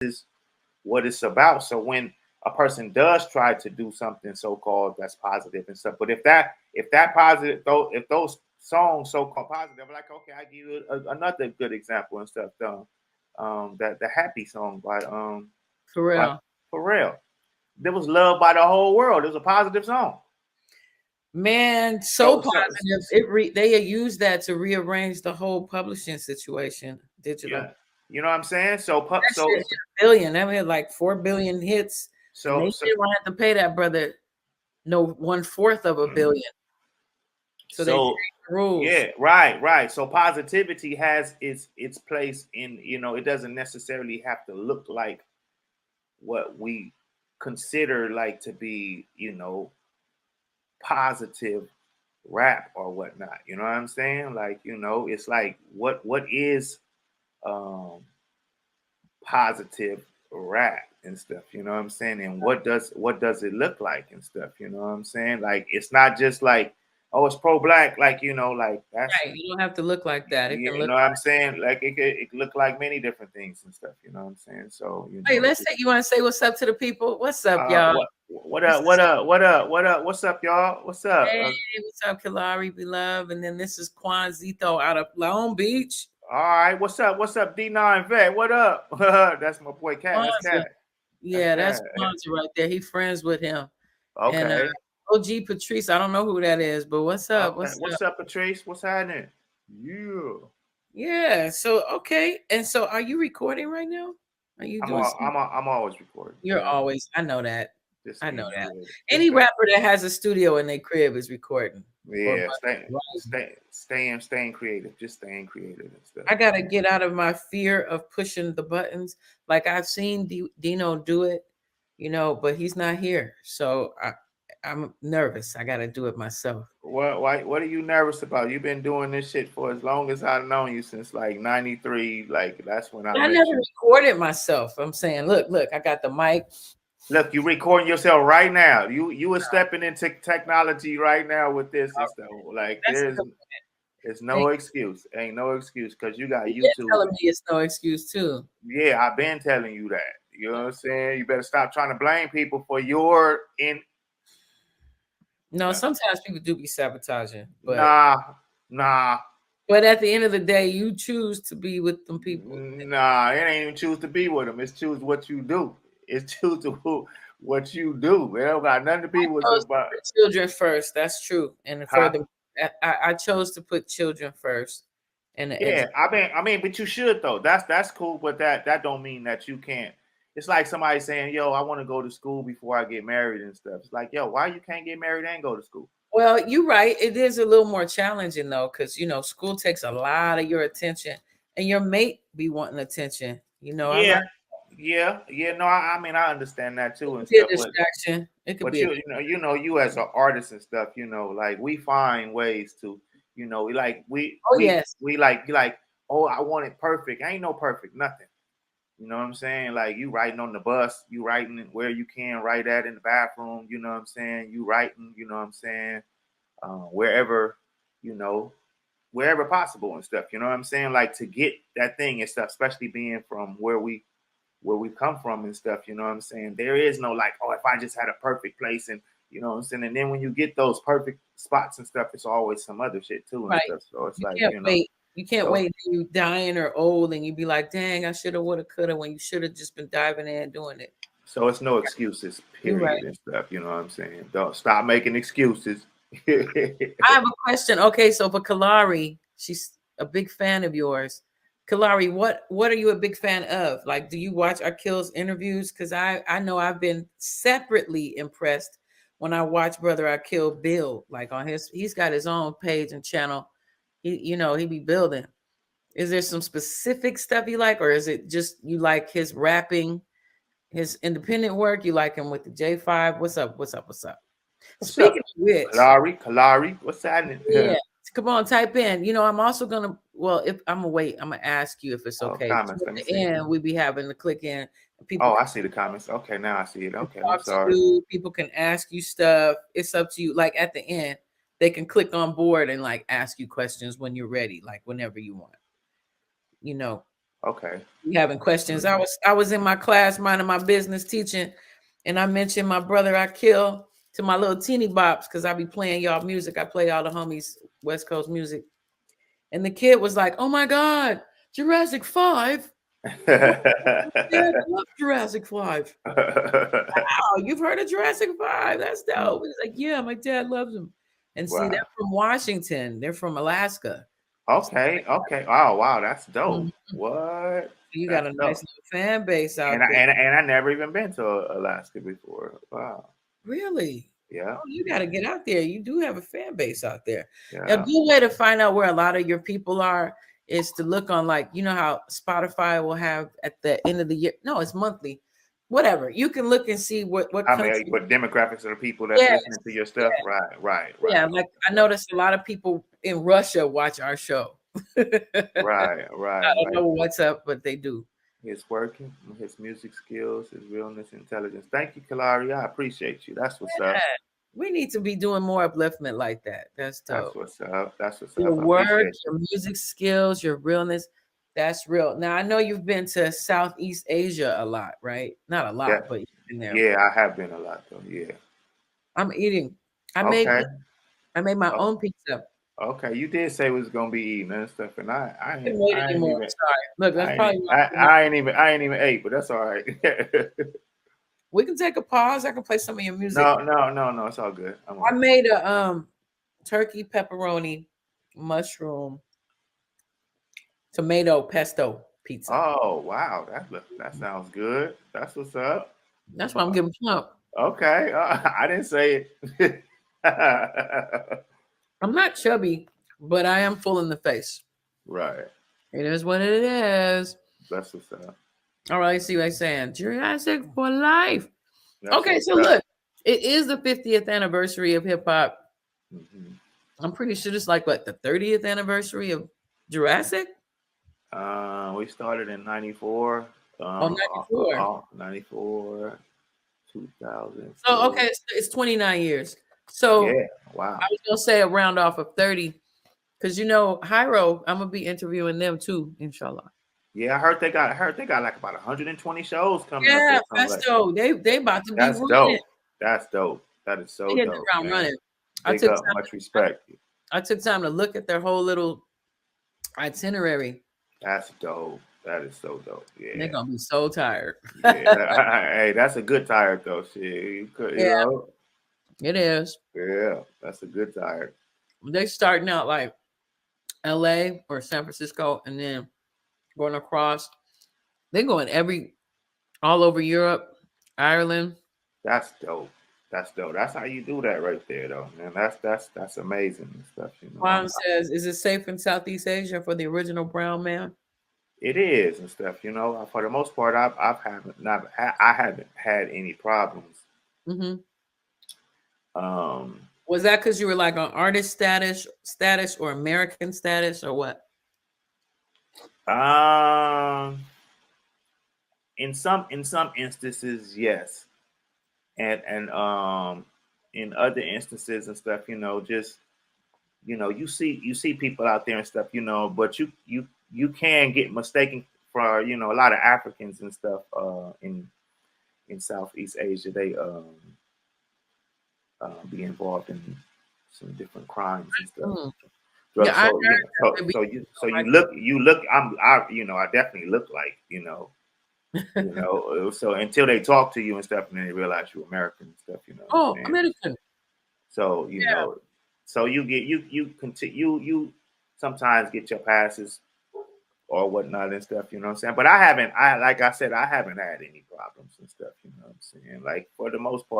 is what it's about. So when a person does try to do something so called that's positive and stuff, but if that positive though if those songs so called positive, like okay, I give you another good example and stuff. That the happy song For by real. Pharrell. That was loved by the whole world. It was a positive song. Man, so So positive. They used that to rearrange the whole publishing situation, digital. yeah, you know what I'm saying. So That shit hit a billion. That had like 4 billion hits, and so they so didn't have to pay that brother no 1/4 of a billion. So they so changed the rules. yeah, right. So positivity has its place in, it doesn't necessarily have to look like what we consider like to be, positive rap or whatnot. You know what I'm saying? Like, it's like what is um positive rap and stuff, you know what I'm saying? And what does it look like and stuff, you know what I'm saying? Like it's not just like, oh, it's pro black, like, like that's, Right. You don't have to look like that. It can you look know what I'm like, saying? Like it could look like many different things and stuff, you know what I'm saying? So, hey, let's say you want to say what's up to the people. What's up, y'all? what This up, is what up, what up, what up, what's up, y'all? What's up? Hey, what's up, Kalari Beloved? And then this is Quanzito out of Long Beach. All right, what's up, D9 Vet? What up? That's my boy Cat. That's Kwanzaa. Cat. That's Yeah, that's Cat. Kwanzaa right there. He friends with him. And Okay. OG Patrice, I don't know who that is, but what's up? Okay. What's up? What's up, Patrice? What's happening? Yeah. Yeah. So okay. And so are you recording right now? Are you I'm doing all, some? I'm always recording. You're Yeah. always, I know that. Just I know being that. creative. Just Any being. rapper that has a studio in their crib is recording or Yeah. writing. Staying creative. Just staying creative and stuff. I gotta get out of my fear of pushing the buttons. Like I've seen Dino do it, but he's not here, so I'm nervous. I gotta do it myself. What are you nervous about? You've been doing this shit for as long as I've known you, since like '93. Like that's when I I met never you. recorded myself. I'm saying, look, I got the mic. Look, you recording yourself right now. You are stepping into technology right now with this and stuff. Like That's there's thank no excuse. Ain't no excuse because you got you. You've been YouTube. telling me it's no excuse too. Yeah, I've been telling you that. You know what I'm saying? You better stop trying to blame people for your in. No, sometimes people do be sabotaging, but Nah. at the end of the day, you choose to be with them people. Nah. It ain't even choose to be with them. It's choose what you do. It's choose to what you do. It don't got nothing to be with Chose to about. put children first. That's true. And Huh? further, I chose to put children first and the Yeah, education. I mean, but you should though. That's cool, but that don't mean that you can't. It's like somebody saying, "Yo, I want to go to school before I get married and stuff." It's like, "Yo, why you can't get married and go to school?" Well, you're right. It is a little more challenging though, because school takes a lot of your attention, and your mate be wanting attention. I Yeah, learned yeah. No, I mean, I understand that it too could and be a stuff, but distraction. It could but be a you as an artist and stuff, like we find ways to, like oh yes, we like, oh, I want it perfect. Ain't no perfect nothing. You know what I'm saying? Like you writing on the bus, you writing where you can write at in the bathroom. You know what I'm saying? You writing, you know what I'm saying? Wherever, you know, wherever possible and stuff. You know what I'm saying? Like to get that thing and stuff, especially being from where we come from and stuff. You know what I'm saying? There is no like, oh, if I just had a perfect place and you know what I'm saying. And then when you get those perfect spots and stuff, it's always some other shit too and right. stuff. So it's You like, can't wait. You can't so wait till you dying or old, and you be like, "Dang, I should have, would have, could have." When you should have just been diving in and doing it. So it's no excuses, You're right. period, and stuff. You know what I'm saying? Don't stop making excuses. I have a question. Okay, so for Kalari, she's a big fan of yours. Kalari, what are you a big fan of? Like, do you watch Akil's interviews? Because I know I've been separately impressed when I watch Brother Akil build. Like he's got his own page and channel. He be building. Is there some specific stuff you like, or is it just you like his rapping, his independent work? You like him with the J5? What's up? What's up? What's up? What's Speaking up, of which. Kalari? What's happening? Yeah. Come on, type in. I'm also gonna if I'm gonna wait, I'm gonna ask you if it's Oh, okay. comments. Toward Let me the see. end, we be having to click in and people Oh, can I see the comments. Okay, now I see it. Okay, I'm talk to sorry. you, people can ask you stuff. It's up to you. Like at the end, they can click on board and like ask you questions when you're ready, like whenever you want. You know. Okay. You having questions? I was in my class minding my business teaching, and I mentioned my brother Akil to my little teeny bops because I be playing y'all music. I play all the homies West Coast music, and the kid was like, "Oh my God, Jurassic 5! Wow, Dad, I love Jurassic 5. Oh, you've heard of Jurassic 5? That's dope." He's like, "Yeah, my dad loves them." And see, they're Wow. from Washington. They're from Alaska. Okay. Okay. Oh wow, that's dope. Mhm. What? You got That's a nice dope. little fan base And out I there. and I never even been to Alaska before. Wow. Really? Yeah. Oh, you got to get out there. You do have a fan base out there. A Yeah. good way to find out where a lot of your people are is to look on, like, you know how Spotify will have at the end of the year. No, it's monthly. Whatever. You can look and see what I mean, country. but demographics of the people that's Yes. listening to your stuff. Yeah. Right. Right. Yeah. Right. Like I Okay. noticed a lot of people in Russia watch our show. I Right. Right. don't Right. know what's up, but they do. His working, his music skills, his realness, intelligence. Thank you, Kalari. I appreciate you. That's what's up. Yeah. We need to be doing more upliftment like that. That's That's dope. what's up. That's what's Your up. I words, appreciate your you. music skills, your realness, that's real. Now I know you've been to Southeast Asia a lot, right? Not a Yeah. lot, but you've been there. Yeah, I have been a lot though. Yeah. I'm eating. I made Okay. I made my Oh, own pizza. okay. You did say we was gonna be eating and stuff, and I haven't made it anymore. Sorry. Look, that's probably why I ain't even ate, but that's all right. we can take a pause. I can play some of your music. No, no, no, no. It's all good. I'm all I right. made a turkey pepperoni mushroom tomato pesto pizza. Oh wow, that sounds good. That's what's up. That's why I'm giving plump. Okay, I didn't say it. I'm not chubby, but I am full in the face. Right. It is what it is. That's what's up. All right, see what I'm saying. Jurassic for life. That's Okay, what's so up. look, it is the 50th anniversary of hip hop. Hmm. I'm pretty sure it's like what, the 30th anniversary of Jurassic? We started in '94. Oh, 94. 94, 2000. So okay, it's 29 years. So Yeah. Wow. I was gonna say a round off of 30, because you know, Hyro, I'm gonna be interviewing them too, inshallah. Yeah, I heard they got like about 120 shows coming up Yeah, or something like. Festo. They about to be That's running. dope. That's dope. That is They so hit the dope, ground man. running. I Big took up, time. much respect. I took time to look at their whole little itinerary. That's dope. That is so dope. They're Yeah. gonna be so tired. Yeah. Hey, that's a good tire though. Shit. You Yeah, know? it is. Yeah, that's a good tire. They starting out like LA or San Francisco and then going across. They going all over Europe, Ireland. That's dope. That's dope. That's how you do that right there though, man. That's amazing and stuff, you know. Juan says, "Is it safe in Southeast Asia for the original brown man?" It is and stuff, you know. For the most part, I haven't had any problems. Hmm. Um, Was that because you were like on artist status or American status or what? um, in some instances, yes, and in other instances and stuff, you know, just you see people out there and stuff, you know, but you can get mistaken for a lot of Africans and stuff in Southeast Asia. They be involved in some different crimes and stuff. Mm. Yeah, Drugs. I So heard that they be so you like, look. I definitely look like So until they talk to you and stuff, and then they realize you're American and stuff. You know what oh, I'm saying? American. So Yeah. so you get you sometimes get your passes or whatnot and stuff. You know what I'm saying? But I haven't. Like I said, I haven't had any problems and stuff. You know what I'm saying? Like for the most part.